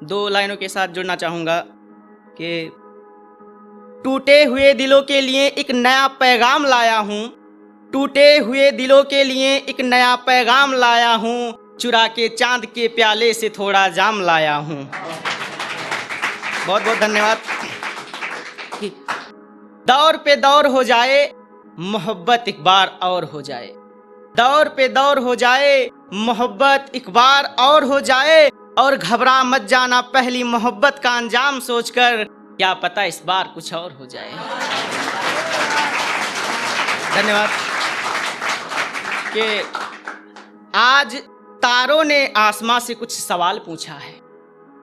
दो लाइनों के साथ जुड़ना चाहूँगा कि टूटे हुए दिलों के लिए एक नया पैगाम लाया हूँ, टूटे हुए दिलों के लिए एक नया पैगाम लाया हूँ, चुरा के चांद के प्याले से थोड़ा जाम लाया हूँ। बहुत बहुत धन्यवाद। दौर पे दौर हो जाए, मोहब्बत एक बार और हो जाए, दौर पे दौर हो जाए, मोहब्बत एक बार और हो जाए, और घबरा मत जाना पहली मोहब्बत का अंजाम सोचकर, क्या पता इस बार कुछ और हो जाए। धन्यवाद। कि आज तारों ने आसमां से कुछ सवाल पूछा है,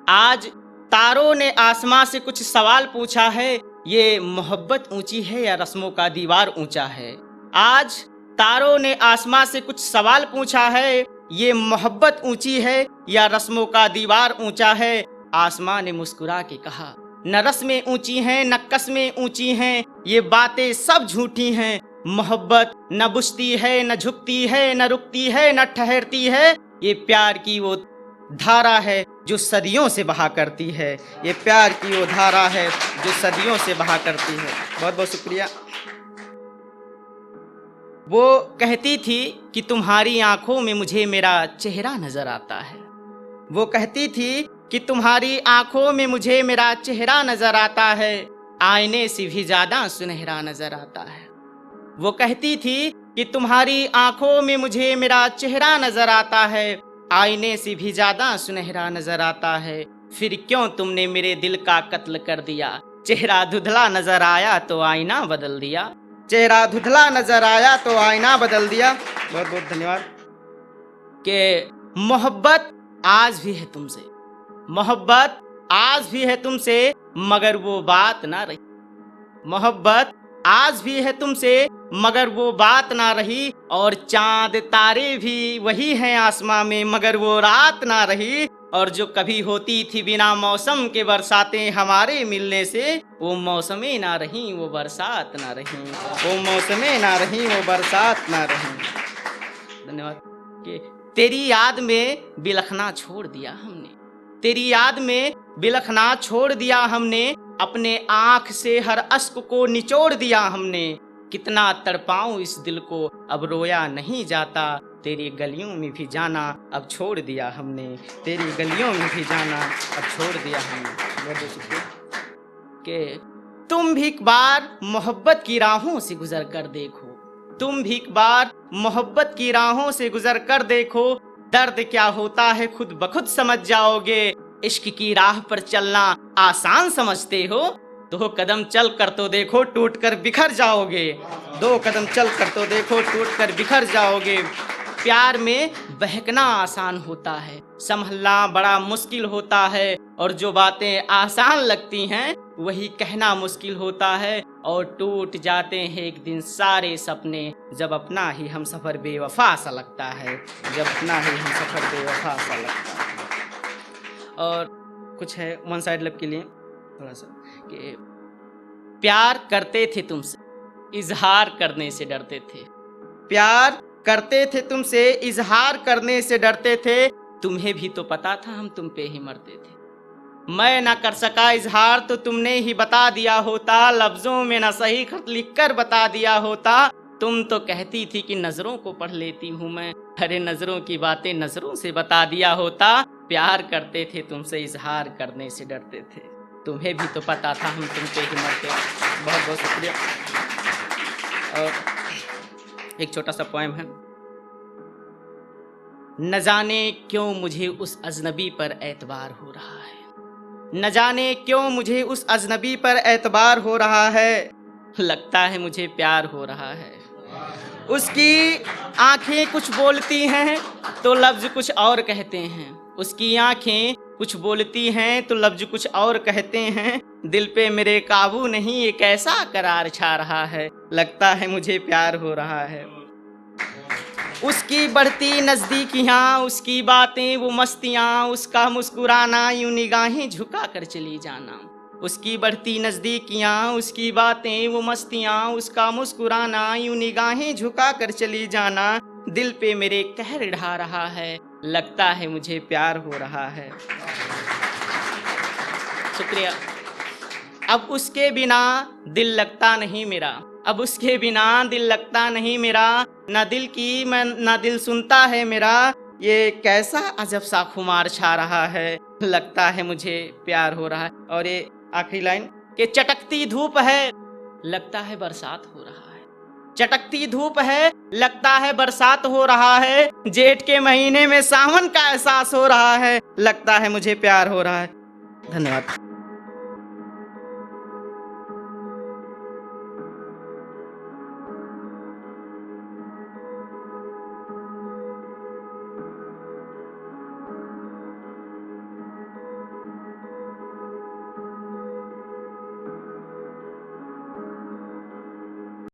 आज तारों ने आसमां से कुछ सवाल पूछा है, ये मोहब्बत ऊंची है या रस्मों का दीवार ऊंचा है। आज तारों ने आसमां से कुछ सवाल पूछा है, ये मोहब्बत ऊंची है या रस्मों का दीवार ऊंचा है। आसमां ने मुस्कुरा के कहा, न रस्में ऊंची हैं न कस्में ऊंची हैं, ये बातें सब झूठी हैं। मोहब्बत न बुझती है न झुकती है न रुकती है न ठहरती है, ये प्यार की वो धारा है जो सदियों से बहा करती है, ये प्यार की वो धारा है जो सदियों से बहा करती है। बहुत बहुत शुक्रिया। वो कहती थी कि तुम्हारी आंखों में मुझे मेरा चेहरा नजर आता है, वो कहती थी कि तुम्हारी आंखों में मुझे मेरा चेहरा नजर आता है, आईने से भी ज्यादा सुनहरा नजर आता है। वो कहती थी कि तुम्हारी आंखों में मुझे मेरा चेहरा नजर आता है, आईने से भी ज्यादा सुनहरा नजर आता है। फिर क्यों तुमने मेरे दिल का कत्ल कर दिया, चेहरा धुंधला नजर आया तो आईना बदल दिया, चेहरा धुंधला नजर आया तो आईना बदल दिया। बहुत बहुत धन्यवाद। कि मोहब्बत आज भी है तुमसे, मोहब्बत आज भी है तुमसे, मगर वो बात ना रही, मोहब्बत आज भी है तुमसे मगर वो बात ना रही, और चांद तारे भी वही हैं आसमां में मगर वो रात ना रही, और जो कभी होती थी बिना मौसम के बरसातें हमारे मिलने से, वो मौसमें ना रही वो बरसात ना रही, वो मौसमें ना रही वो बरसात ना रही। धन्यवाद। कि तेरी याद में बिलखना छोड़ दिया हमने, तेरी याद में बिलखना छोड़ दिया हमने, अपने आंख से हर अश्क को निचोड़ दिया हमने। कितना तड़पाऊं इस दिल को अब रोया नहीं जाता, तेरी गलियों में भी जाना अब छोड़ दिया हमने, तेरी गलियों में भी जाना अब छोड़ दिया हमने। कि तुम भी एक बार मोहब्बत की राहों से गुजर कर देखो, तुम भी एक बार मोहब्बत की राहों से गुजर कर देखो, दर्द क्या होता है खुद ब खुद समझ जाओगे। इश्क की राह पर चलना आसान समझते हो, दो कदम चल कर तो देखो टूट कर बिखर जाओगे, दो कदम चल कर तो देखो टूट कर बिखर जाओगे। प्यार में बहकना आसान होता है, संभलना बड़ा मुश्किल होता है, और जो बातें आसान लगती हैं वही कहना मुश्किल होता है, और टूट जाते हैं एक दिन सारे सपने, जब अपना ही हम सफ़र बेवफा सा लगता है, जब अपना ही हम सफ़र बेवफा सा लगता है। और कुछ है वन साइड लव के लिए थोड़ा सा कि प्यार करते थे तुमसे, इजहार करने से डरते थे, प्यार करते थे तुमसे, इजहार करने से डरते थे, तुम्हें भी तो पता था हम तुम पे ही मरते थे। मैं ना कर सका इजहार तो तुमने ही बता दिया होता, लफ्जों में ना सही खत लिख कर बता दिया होता। तुम तो कहती थी कि नजरों को पढ़ लेती हूँ मैं, अरे नजरों की बातें नजरों से बता दिया होता। प्यार करते थे तुमसे, इजहार करने से डरते थे, तुम्हें भी तो पता था हम तुम पे ही मरते। बहुत बहुत शुक्रिया। और एक छोटा सा पोएम है। न जाने क्यों मुझे उस अजनबी पर एतबार हो रहा है, न जाने क्यों मुझे उस अजनबी पर एतबार हो रहा है, लगता है मुझे प्यार हो रहा है। उसकी आंखें कुछ बोलती हैं तो लफ्ज कुछ और कहते हैं, उसकी आंखें कुछ बोलती हैं तो लफ्ज कुछ और कहते हैं। दिल पे मेरे काबू नहीं, ये कैसा करार छा रहा है, लगता है मुझे प्यार हो रहा है। उसकी बढ़ती नज़दीकियाँ, उसकी बातें वो मस्तियाँ, उसका मुस्कुराना यूं निगाहें झुका कर चली जाना। उसकी बढ़ती नज़दीकियाँ, उसकी बातें वो मस्तियाँ, उसका मुस्कुराना यूं निगाहें झुका कर चली जाना। दिल पे मेरे कहर ढा रहा है, लगता है मुझे प्यार हो रहा है। शुक्रिया। अब उसके बिना दिल लगता नहीं मेरा, अब उसके बिना दिल लगता नहीं मेरा, ना दिल की मैं ना दिल सुनता है मेरा। ये कैसा अजब सा खुमार छा रहा है, लगता है मुझे प्यार हो रहा है। और ये आखिरी लाइन कि चटकती धूप है, लगता है बरसात हो रहा है। चटकती धूप है, लगता है बरसात हो रहा है। जेठ के महीने में सावन का एहसास हो रहा है, लगता है मुझे प्यार हो रहा है। धन्यवाद।